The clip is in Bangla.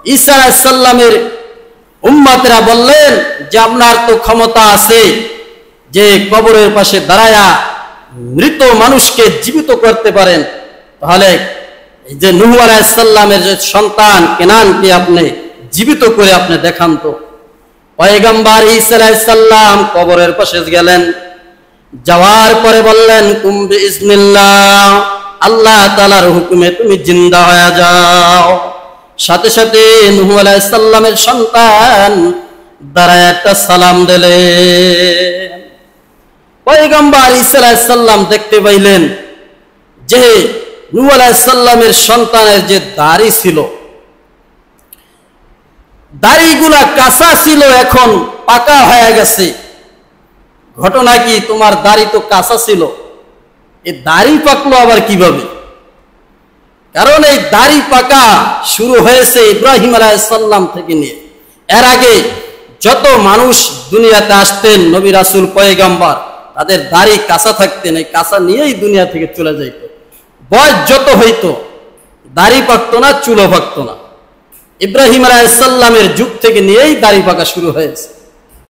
ঈসা আলাইহিস সালামের উম্মতেরা বললেন যে আপনার তো ক্ষমতা আছে যে কবরের পাশে দাঁড়ায়া মৃত মানুষকে জীবিত করতে পারেন, তাহলে এই যে নূহ আলাইহিস সালামের যে সন্তান কেনানকে আপনি জীবিত করে আপনি দেখান তো। পয়গম্বর ঈসা আলাইহিস সালাম কবরের পাশে গেলেন, যাওয়ার পরে বললেন কুম বিইজনিল্লাহ, আল্লাহ তাআলার হুকুমে তুমি জিন্দা হয়ে যাও। সাথে সাথে নূহ আলাইহিস সালামের সন্তান দাঁড়ায় একটা সালাম দিলেন। পয়গম্বর ঈসা আলাইহিস সালাম দেখতে পাইলেন যে নূহ আলাইহিস সালামের সন্তানের যে দাড়ি ছিল, দাড়িগুলা কাঁচা ছিল, এখন পাকা হয়ে গেছে। ঘটনা কি, তোমার দাড়ি তো কাঁচা ছিল, এই দাড়ি পাকলো আবার কিভাবে? কারণ এই দাড়ি পাকা শুরু হয়েছে ইব্রাহিম আলাইহিস সালাম থেকে নিয়ে। এর আগে যত মানুষ দুনিয়াতে আসতেন, নবী রাসূল পয়গম্বর, তাদের দাড়ি কাঁচা থাকতেন, এই কাঁচা নিয়েই দুনিয়া থেকে চলে যাইত। বয়স যত হইতো দাড়ি পাকতো না, চুলও পাকতো না। ইব্রাহিম আলাইহিস সালামের যুগ থেকে নিয়েই দাড়ি পাকা শুরু হয়েছে।